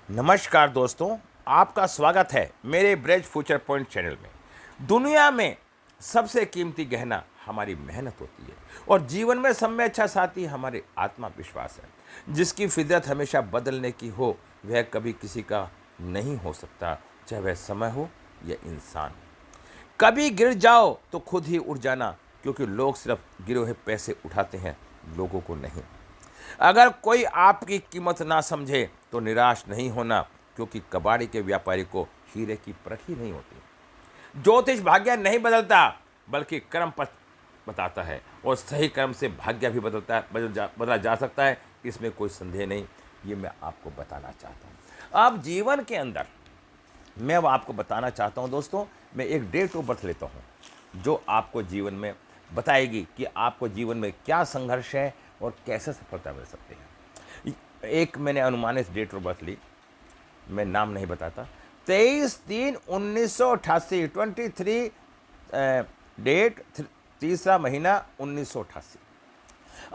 नमस्कार दोस्तों, आपका स्वागत है मेरे ब्रेज फ्यूचर पॉइंट चैनल में। दुनिया में सबसे कीमती गहना हमारी मेहनत होती है और जीवन में सब में अच्छा साथी हमारे आत्मविश्वास है। जिसकी फितरत हमेशा बदलने की हो वह कभी किसी का नहीं हो सकता, चाहे वह समय हो या इंसान। कभी गिर जाओ तो खुद ही उठ जाना, क्योंकि लोग सिर्फ गिरे हुए पैसे उठाते हैं, लोगों को नहीं। अगर कोई आपकी कीमत ना समझे तो निराश नहीं होना, क्योंकि कबाड़ी के व्यापारी को हीरे की परख ही नहीं होती। ज्योतिष भाग्य नहीं बदलता, बल्कि कर्म पथ बताता है, और सही कर्म से भाग्य भी बदला जा सकता है, इसमें कोई संदेह नहीं। ये मैं आपको बताना चाहता हूँ। अब जीवन के अंदर मैं वो आपको बताना चाहता हूँ दोस्तों, मैं एक डेट ऑफ बर्थ लेता हूँ जो आपको जीवन में बताएगी कि आपको जीवन में क्या संघर्ष है और कैसे सफलता मिल सकती है। एक मैंने अनुमानित डेट ऑफ बर्थ ली, मैं नाम नहीं बताता। 23/3/1988, 23 डेट, तीसरा महीना 1988।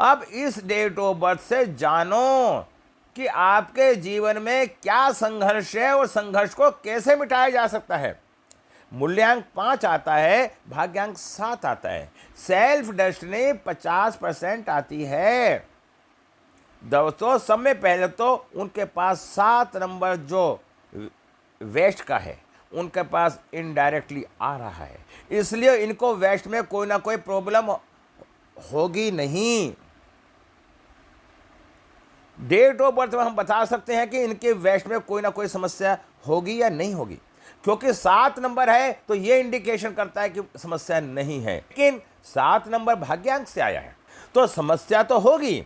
अब इस डेट ऑफ बर्थ से जानो कि आपके जीवन में क्या संघर्ष है और संघर्ष को कैसे मिटाया जा सकता है। मूल्यांक 5 आता है, भाग्यांक 7 आता है, सेल्फ डेस्टिनी 50% आती है। दोस्तों, सब में पहले तो उनके पास 7 नंबर जो वेस्ट का है, उनके पास इनडायरेक्टली आ रहा है, इसलिए इनको वेस्ट में कोई ना कोई प्रॉब्लम होगी नहीं। डेट ऑफ बर्थ में हम बता सकते हैं कि इनके वेस्ट में कोई ना कोई समस्या होगी या नहीं होगी, क्योंकि 7 नंबर है तो ये इंडिकेशन करता है कि समस्या नहीं है। लेकिन 7 नंबर भाग्यांक से आया है तो समस्या तो होगी,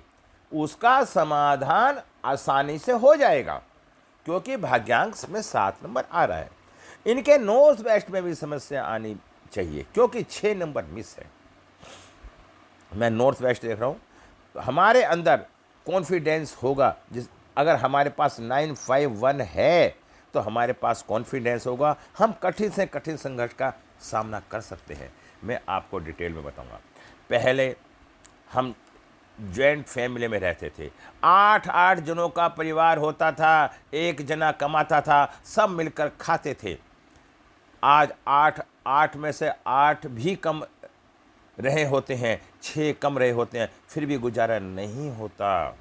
उसका समाधान आसानी से हो जाएगा, क्योंकि भाग्यांक में 7 नंबर आ रहा है। इनके नॉर्थ वेस्ट में भी समस्या आनी चाहिए, क्योंकि 6 नंबर मिस है। मैं नॉर्थ वेस्ट देख रहा हूँ। हमारे अंदर कॉन्फिडेंस होगा, अगर हमारे पास 951 है तो हमारे पास कॉन्फिडेंस होगा, हम कठिन से कठिन संघर्ष का सामना कर सकते हैं। मैं आपको डिटेल में बताऊंगा। पहले हम जॉइंट फैमिली में रहते थे, 8 जनों का परिवार होता था, एक जना कमाता था, सब मिलकर खाते थे। आज 8 में से 8 भी कम रहे होते हैं, 6 कम रहे होते हैं, फिर भी गुजारा नहीं होता।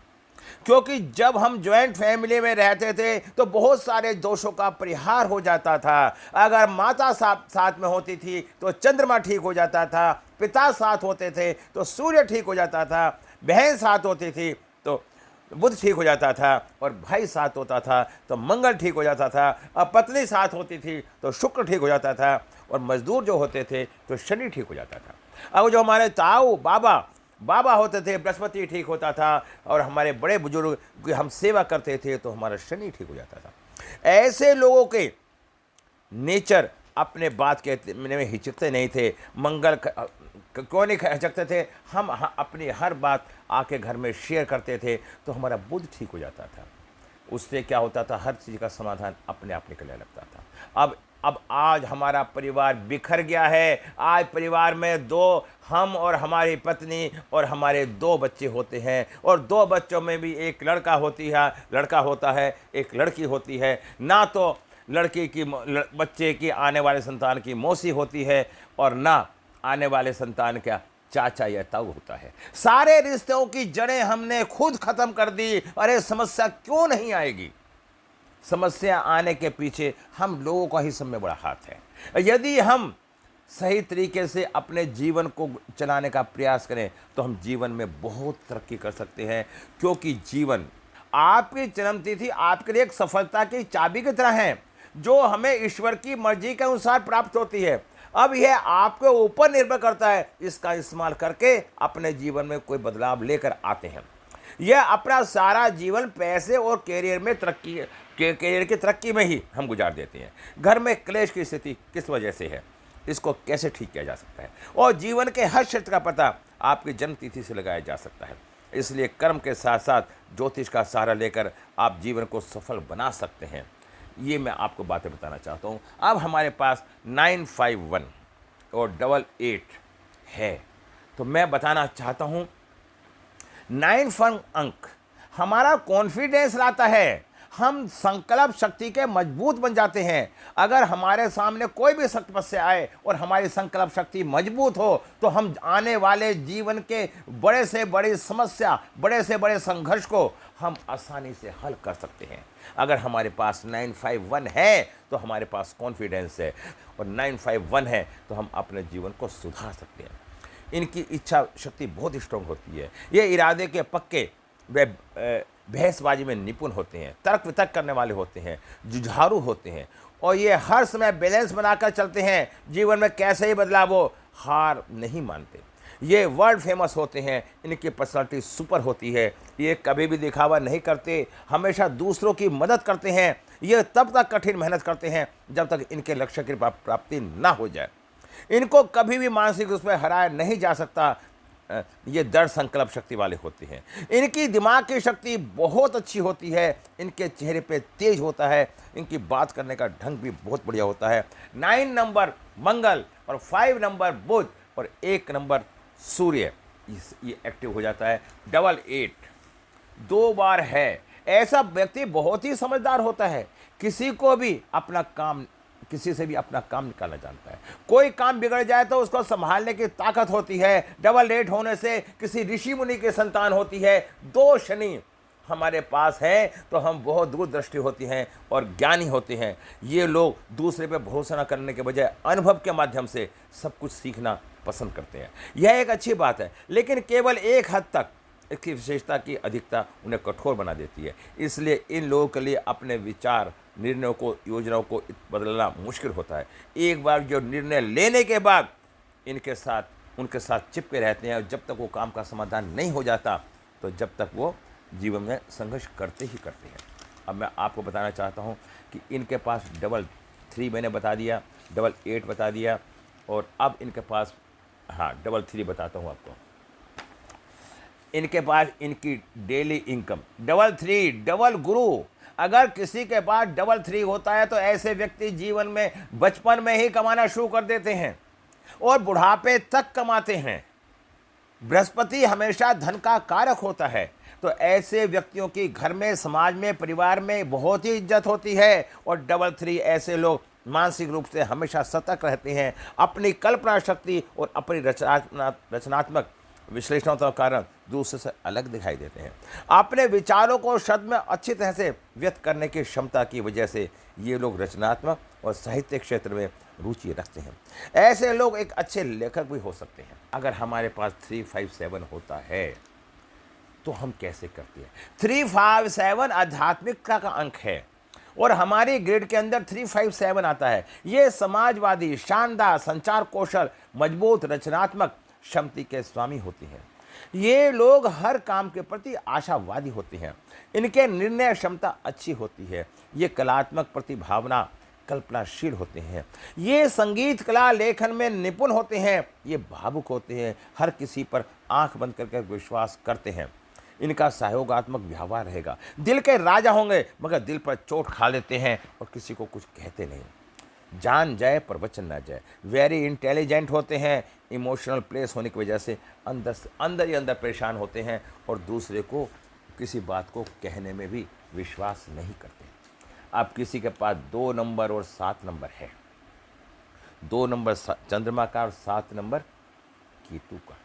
क्योंकि जब हम ज्वाइंट फैमिली में रहते थे तो बहुत सारे दोषों का परिहार हो जाता था। अगर माता साथ में होती थी तो चंद्रमा ठीक हो जाता था, पिता साथ होते थे तो सूर्य ठीक हो जाता था, बहन साथ होती थी तो बुध ठीक हो जाता था, और भाई साथ होता था तो मंगल ठीक हो जाता था, और पत्नी साथ होती थी तो शुक्र ठीक हो जाता था, और मजदूर जो होते थे तो शनि ठीक हो जाता था। अब जो हमारे ताऊ बाबा होते थे, बृहस्पति ठीक होता था, और हमारे बड़े बुजुर्ग की हम सेवा करते थे तो हमारा शनि ठीक हो जाता था। ऐसे लोगों के नेचर अपने बात कहने में हिचकते नहीं थे। मंगल क्यों नहीं हिचकते थे? हम अपनी हर बात आके घर में शेयर करते थे तो हमारा बुद्ध ठीक हो जाता था। उससे क्या होता था, हर चीज़ का समाधान अपने आप निकलने लगता था। अब आज हमारा परिवार बिखर गया है। आज परिवार में 2 हम और हमारी पत्नी और हमारे 2 बच्चे होते हैं, और 2 बच्चों में भी एक लड़का होता है, एक लड़की होती है। ना तो लड़की की बच्चे की आने वाले संतान की मौसी होती है, और ना आने वाले संतान का चाचा या ताऊ होता है। सारे रिश्तों की जड़ें हमने खुद खत्म कर दी। अरे समस्या क्यों नहीं आएगी? समस्या आने के पीछे हम लोगों का ही सब में बड़ा हाथ है। यदि हम सही तरीके से अपने जीवन को चलाने का प्रयास करें तो हम जीवन में बहुत तरक्की कर सकते हैं, क्योंकि जीवन, आपकी जन्मतिथि आपके लिए एक सफलता की चाबी की तरह है, जो हमें ईश्वर की मर्जी के अनुसार प्राप्त होती है। अब यह आपके ऊपर निर्भर करता है, इसका इस्तेमाल करके अपने जीवन में कोई बदलाव लेकर आते हैं। यह अपना सारा जीवन पैसे और कैरियर की तरक्की में ही हम गुजार देते हैं। घर में क्लेश की स्थिति किस वजह से है, इसको कैसे ठीक किया जा सकता है, और जीवन के हर क्षेत्र का पता आपकी जन्म तिथि से लगाया जा सकता है। इसलिए कर्म के साथ साथ ज्योतिष का सहारा लेकर आप जीवन को सफल बना सकते हैं। ये मैं आपको बातें बताना चाहता हूँ। अब हमारे पास 951 और 88 है, तो मैं बताना चाहता हूँ 9 अंक हमारा कॉन्फिडेंस लाता है, हम संकल्प शक्ति के मजबूत बन जाते हैं। अगर हमारे सामने कोई भी समस्या आए और हमारी संकल्प शक्ति मजबूत हो तो हम आने वाले जीवन के बड़े से बड़ी समस्या, बड़े से बड़े संघर्ष को हम आसानी से हल कर सकते हैं। अगर हमारे पास 951 है तो हमारे पास कॉन्फिडेंस है, और 951 है तो हम अपने जीवन को सुधार सकते हैं। इनकी इच्छा शक्ति बहुत स्ट्रांग होती है। ये इरादे के पक्के, वे बहसबाजी में निपुण होते हैं, तर्क वितर्क करने वाले होते हैं, जुझारू होते हैं, और ये हर समय बैलेंस बनाकर चलते हैं। जीवन में कैसे ही बदलाव हो, हार नहीं मानते। ये वर्ल्ड फेमस होते हैं। इनकी पर्सनालिटी सुपर होती है। ये कभी भी दिखावा नहीं करते, हमेशा दूसरों की मदद करते हैं। ये तब तक कठिन मेहनत करते हैं जब तक इनके लक्ष्य की प्राप्ति ना हो जाए। इनको कभी भी मानसिक रूप से हराया नहीं जा सकता। ये दृढ़ संकल्प शक्ति वाले होते हैं। इनकी दिमाग की शक्ति बहुत अच्छी होती है। इनके चेहरे पे तेज होता है। इनकी बात करने का ढंग भी बहुत बढ़िया होता है। 9 नंबर मंगल और 5 नंबर बुध और 1 नंबर सूर्य, ये एक्टिव हो जाता है। 88 2 बार है। ऐसा व्यक्ति बहुत ही समझदार होता है। किसी से भी अपना काम निकालना जानता है। कोई काम बिगड़ जाए तो उसको संभालने की ताकत होती है। 88 होने से किसी ऋषि मुनि की संतान होती है। 2 शनि हमारे पास है तो हम बहुत दूरदृष्टि होती हैं और ज्ञानी होते हैं। ये लोग दूसरे पे भरोसा न करने के बजाय अनुभव के माध्यम से सब कुछ सीखना पसंद करते हैं। यह एक अच्छी बात है, लेकिन केवल एक हद तक। इसकी विशेषता की अधिकता उन्हें कठोर बना देती है। इसलिए इन लोगों के लिए अपने विचार, निर्णयों को, योजनाओं को बदलना मुश्किल होता है। एक बार जो निर्णय लेने के बाद उनके साथ चिपके रहते हैं, और जब तक वो काम का समाधान नहीं हो जाता तो जब तक वो जीवन में संघर्ष करते ही करते हैं। अब मैं आपको बताना चाहता हूँ कि इनके पास 3 मैंने बता दिया, 88 बता दिया, और अब इनके पास 33 बताता हूँ आपको। इनके पास इनकी डेली इनकम 33 डबल गुरु। अगर किसी के पास 33 होता है तो ऐसे व्यक्ति जीवन में बचपन में ही कमाना शुरू कर देते हैं और बुढ़ापे तक कमाते हैं। बृहस्पति हमेशा धन का कारक होता है, तो ऐसे व्यक्तियों की घर में, समाज में, परिवार में बहुत ही इज्जत होती है। और 33 ऐसे लोग मानसिक रूप से हमेशा सतर्क रहते हैं। अपनी कल्पना शक्ति और अपनी रचनात्मक विश्लेषणों के कारण दूसरे से अलग दिखाई देते हैं। अपने विचारों को शब्द में अच्छी तरह से व्यक्त करने की क्षमता की वजह से ये लोग रचनात्मक और साहित्य क्षेत्र में रुचि रखते हैं। ऐसे लोग एक अच्छे लेखक भी हो सकते हैं। अगर हमारे पास 357 होता है तो हम कैसे करते हैं? 357 आध्यात्मिकता का अंक है और हमारी ग्रिड के अंदर 357 आता है। ये समाजवादी, शानदार, संचार कौशल, मजबूत, रचनात्मक क्षमता के स्वामी होते हैं। ये लोग हर काम के प्रति आशावादी होते हैं। इनके निर्णय क्षमता अच्छी होती है। ये कलात्मक प्रतिभावना, कल्पनाशील होते हैं। ये संगीत, कला, लेखन में निपुण होते हैं। ये भावुक होते हैं, हर किसी पर आंख बंद करके विश्वास करते हैं। इनका सहयोगात्मक व्यवहार रहेगा। दिल के राजा होंगे मगर दिल पर चोट खा लेते हैं और किसी को कुछ कहते नहीं। जान जाए पर वचन ना जाए। वेरी इंटेलिजेंट होते हैं। इमोशनल प्लेस होने की वजह से अंदर ही अंदर परेशान होते हैं और दूसरे को किसी बात को कहने में भी विश्वास नहीं करते। अब किसी के पास 2 नंबर और 7 नंबर है। 2 नंबर चंद्रमा का और 7 नंबर केतु का।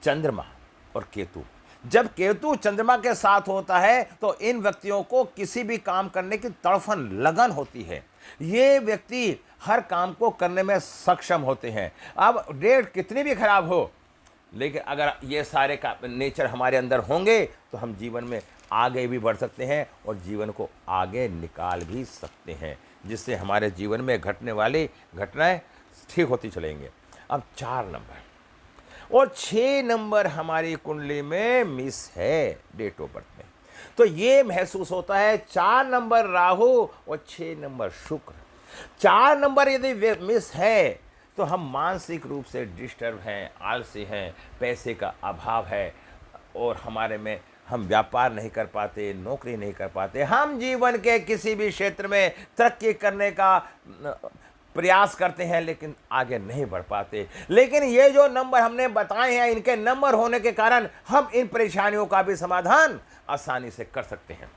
चंद्रमा और केतु, जब केतु चंद्रमा के साथ होता है तो इन व्यक्तियों को किसी भी काम करने की तड़फन, लगन होती है। ये व्यक्ति हर काम को करने में सक्षम होते हैं। अब डेट कितनी भी खराब हो, लेकिन अगर ये सारे का नेचर हमारे अंदर होंगे तो हम जीवन में आगे भी बढ़ सकते हैं और जीवन को आगे निकाल भी सकते हैं, जिससे हमारे जीवन में घटने वाली घटनाएं ठीक होती चलेंगे। अब 4 नंबर और 6 नंबर हमारी कुंडली में मिस है डेट ऑफ बर्थ में, तो ये महसूस होता है 4 नंबर राहु और 6 नंबर शुक्र। 4 नंबर यदि मिस है तो हम मानसिक रूप से डिस्टर्ब हैं, आलसी हैं, पैसे का अभाव है और हमारे में हम व्यापार नहीं कर पाते, नौकरी नहीं कर पाते। हम जीवन के किसी भी क्षेत्र में तरक्की करने का प्रयास करते हैं लेकिन आगे नहीं बढ़ पाते। लेकिन ये जो नंबर हमने बताए हैं, इनके नंबर होने के कारण हम इन परेशानियों का भी समाधान आसानी से कर सकते हैं।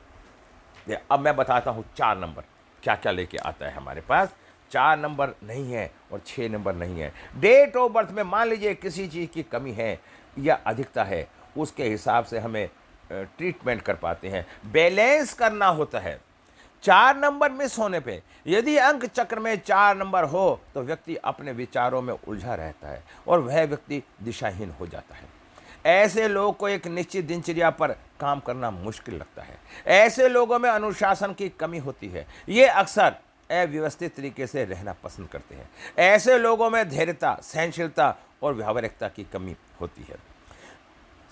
अब मैं बताता हूँ 4 नंबर क्या क्या लेके आता है हमारे पास। 4 नंबर नहीं है और 6 नंबर नहीं है। डेट ऑफ बर्थ में मान लीजिए किसी चीज़ की कमी है या अधिकता है, उसके हिसाब से हमें ट्रीटमेंट कर पाते हैं, बैलेंस करना होता है। 4 नंबर मिस होने पे, यदि अंक चक्र में 4 नंबर हो तो व्यक्ति अपने विचारों में उलझा रहता है और वह व्यक्ति दिशाहीन हो जाता है। ऐसे लोगों को एक निश्चित दिनचर्या पर काम करना मुश्किल लगता है। ऐसे लोगों में अनुशासन की कमी होती है। ये अक्सर अव्यवस्थित तरीके से रहना पसंद करते हैं। ऐसे लोगों में धैर्यता, सहनशीलता और व्यावहारिकता की कमी होती है।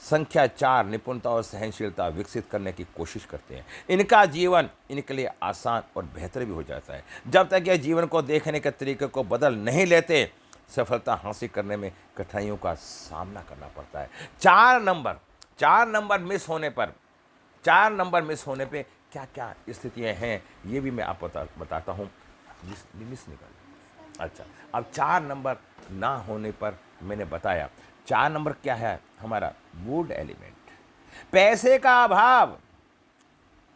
संख्या 4 निपुणता और सहनशीलता विकसित करने की कोशिश करते हैं। इनका जीवन इनके लिए आसान और बेहतर भी हो जाता है। जब तक यह जीवन को देखने के तरीके को बदल नहीं लेते, सफलता हासिल करने में कठिनाइयों का सामना करना पड़ता है। 4 नंबर मिस होने पर, 4 नंबर मिस होने पे क्या क्या स्थितियाँ हैं ये भी मैं आपको बताता हूँ। मिस निकल, अच्छा, अब 4 नंबर ना होने पर मैंने बताया 4 नंबर क्या है हमारा, वुड एलिमेंट, पैसे का अभाव।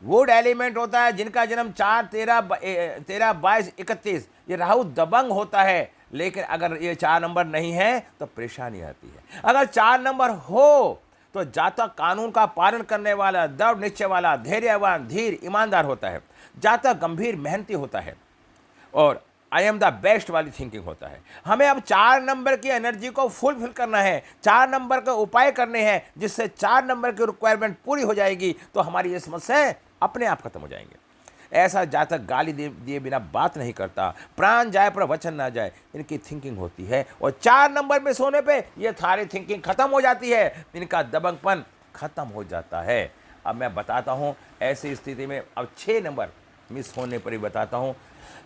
वुड एलिमेंट होता है जिनका जन्म 4, 13, 22, 31, ये राहु दबंग होता है। लेकिन अगर ये 4 नंबर नहीं है तो परेशानी आती है। अगर 4 नंबर हो तो जातक कानून का पालन करने वाला, दृढ़ निश्चय वाला, धैर्यवान, धीर, ईमानदार होता है। जातक गंभीर, मेहनती होता है और आई एम द बेस्ट वाली थिंकिंग होता है। हमें अब 4 नंबर की एनर्जी को फुलफिल करना है, 4 नंबर के उपाय करने हैं, जिससे 4 नंबर की रिक्वायरमेंट पूरी हो जाएगी तो हमारी ये समस्याएं अपने आप खत्म हो जाएंगे। ऐसा जातक गाली दिए बिना बात नहीं करता, प्राण जाए पर वचन ना जाए, इनकी थिंकिंग होती है। और 4 नंबर में सोने पे ये सारी थिंकिंग खत्म हो जाती है, इनका दबंगपन खत्म हो जाता है। अब मैं बताता हूँ ऐसी स्थिति में, अब 6 नंबर मिस होने पर ही बताता हूँ।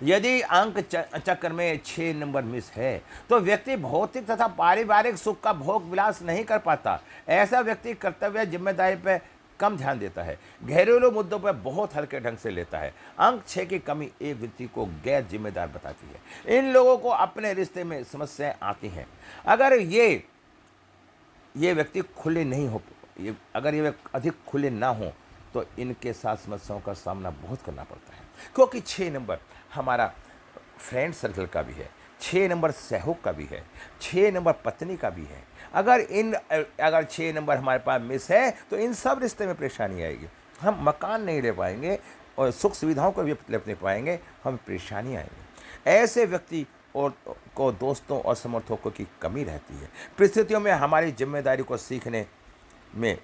यदि अंक चक्र में 6 नंबर मिस है तो व्यक्ति भौतिक तथा पारिवारिक सुख का भोग विलास नहीं कर पाता। ऐसा व्यक्ति कर्तव्य जिम्मेदारी पर कम ध्यान देता है, घरेलू मुद्दों पर बहुत हल्के ढंग से लेता है। अंक 6 की कमी एक व्यक्ति को गैर जिम्मेदार बताती है। इन लोगों को अपने रिश्ते में समस्याएं आती हैं। अगर ये व्यक्ति खुले नहीं हो, अगर ये अधिक खुले ना हो तो इनके साथ समस्याओं का सामना बहुत करना पड़ता है। क्योंकि 6 नंबर हमारा फ्रेंड सर्कल का भी है, 6 नंबर सहयोग का भी है, 6 नंबर पत्नी का भी है। अगर 6 नंबर हमारे पास मिस है तो इन सब रिश्ते में परेशानी आएगी। हम मकान नहीं ले पाएंगे और सुख सुविधाओं को भी ले नहीं पाएंगे, हमें परेशानी आएगी। ऐसे व्यक्ति को दोस्तों और समर्थकों की कमी रहती है। परिस्थितियों में हमारी जिम्मेदारी को सीखने में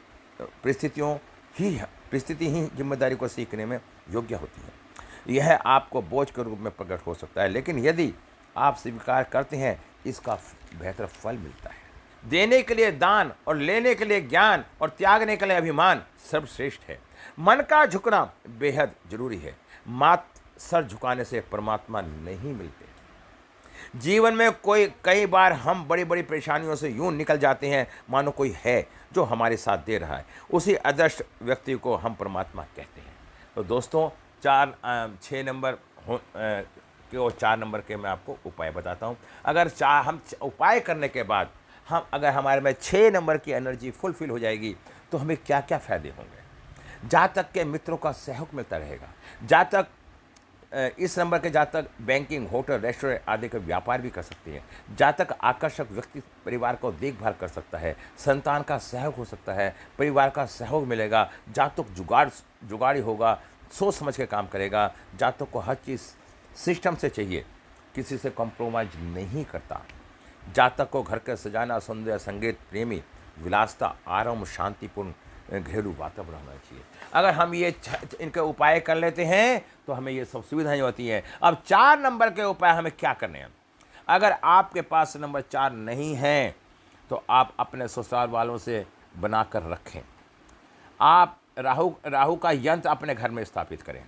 परिस्थिति ही जिम्मेदारी को सीखने में योग्य होती है। यह आपको बोझ के रूप में प्रकट हो सकता है, लेकिन यदि आप स्वीकार करते हैं इसका बेहतर फल मिलता है। देने के लिए दान और लेने के लिए ज्ञान और त्यागने के लिए अभिमान सर्वश्रेष्ठ है। मन का झुकना बेहद जरूरी है। मात्र सर झुकाने से परमात्मा नहीं मिलते। जीवन में कई बार हम बड़ी बड़ी परेशानियों से यूं निकल जाते हैं मानो कोई है जो हमारे साथ दे रहा है। उसी अदृश्य व्यक्ति को हम परमात्मा कहते हैं। तो दोस्तों 6 नंबर के और 4 नंबर के मैं आपको उपाय बताता हूँ। अगर हम उपाय करने के बाद अगर हमारे में 6 नंबर की एनर्जी फुलफिल हो जाएगी तो हमें क्या क्या फ़ायदे होंगे। जातक के मित्रों का सहयोग मिलता रहेगा। जातक इस नंबर के जातक बैंकिंग, होटल, रेस्टोरेंट आदि का व्यापार भी कर सकते हैं। जातक आकर्षक व्यक्ति परिवार को देखभाल कर सकता है। संतान का सहयोग हो सकता है, परिवार का सहयोग मिलेगा। जातक जुगाड़ी होगा, सोच समझ के काम करेगा। जातक को हर चीज़ सिस्टम से चाहिए, किसी से कॉम्प्रोमाइज नहीं करता। जातक को घर का सजाना, सौंदर्य, संगीत प्रेमी, विलासता, आराम, शांतिपूर्ण घरेलू वातावरण होना चाहिए। अगर हम ये इनके उपाय कर लेते हैं तो हमें ये सब सुविधाएं होती हैं। अब 4 नंबर के उपाय हमें क्या करने हैं। अगर आपके पास नंबर 4 नहीं है तो आप अपने ससुराल वालों से बनाकर रखें। आप राहु का यंत्र अपने घर में स्थापित करें।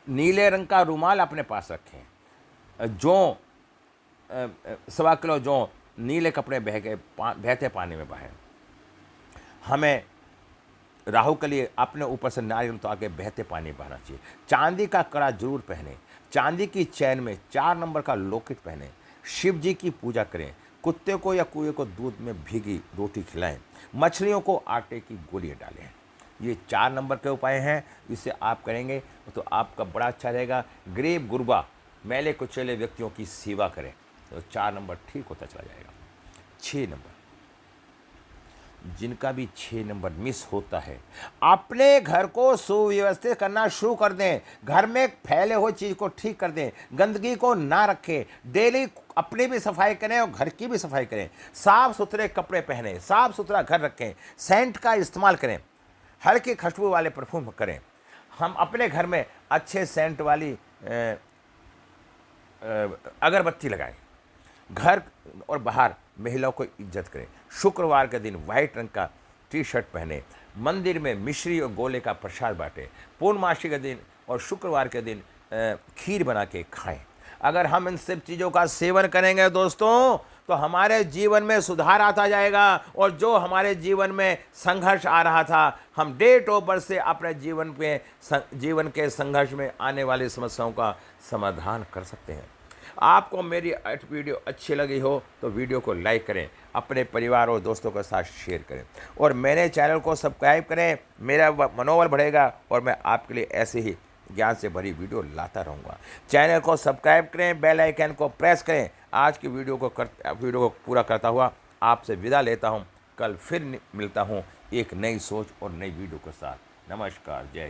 नीले रंग का रुमाल अपने पास रखें। जौ 1.25 किलो जौ नीले कपड़े बहते पानी में बहाएं। हमें राहु के लिए अपने ऊपर से नारियल उतार के बहते पानी बहाना चाहिए। चांदी का कड़ा जरूर पहने। चांदी की चैन में 4 नंबर का लॉकेट पहने। शिव जी की पूजा करें। कुत्ते को या कुएं को दूध में भीगी रोटी खिलाएं। मछलियों को आटे की गोलियां डालें। ये 4 नंबर के उपाय हैं, इसे आप करेंगे तो आपका बड़ा अच्छा रहेगा। गरीब गुरबा मैले कुचले व्यक्तियों की सेवा करें तो 4 नंबर ठीक होता चला जाएगा। 6 नंबर, जिनका भी 6 नंबर मिस होता है, अपने घर को सुव्यवस्थित करना शुरू कर दें। घर में फैले हुए चीज़ को ठीक कर दें, गंदगी को ना रखें, डेली अपनी भी सफाई करें और घर की भी सफाई करें, साफ सुथरे कपड़े पहनें, साफ सुथरा घर रखें, सेंट का इस्तेमाल करें, हल्की खुशबू वाले परफ्यूम करें। हम अपने घर में अच्छे सेंट वाली अगरबत्ती लगाएं, घर और बाहर महिलाओं को इज्जत करें। शुक्रवार के दिन वाइट रंग का टी शर्ट पहने, मंदिर में मिश्री और गोले का प्रसाद बांटें। पूर्णमासी के दिन और शुक्रवार के दिन खीर बना के खाएं। अगर हम इन सब चीज़ों का सेवन करेंगे दोस्तों तो हमारे जीवन में सुधार आता जाएगा, और जो हमारे जीवन में संघर्ष आ रहा था, हम डेट ऑफ बर्थ से अपने जीवन के संघर्ष में आने वाली समस्याओं का समाधान कर सकते हैं। आपको मेरी वीडियो अच्छी लगी हो तो वीडियो को लाइक करें, अपने परिवार और दोस्तों के साथ शेयर करें, और मेरे चैनल को सब्सक्राइब करें। मेरा मनोबल बढ़ेगा और मैं आपके लिए ऐसे ही ज्ञान से भरी वीडियो लाता रहूँगा। चैनल को सब्सक्राइब करें, बेल आइकन को प्रेस करें। आज की वीडियो को पूरा करता हुआ आपसे विदा लेता हूँ। कल फिर मिलता हूँ एक नई सोच और नई वीडियो के साथ। नमस्कार, जय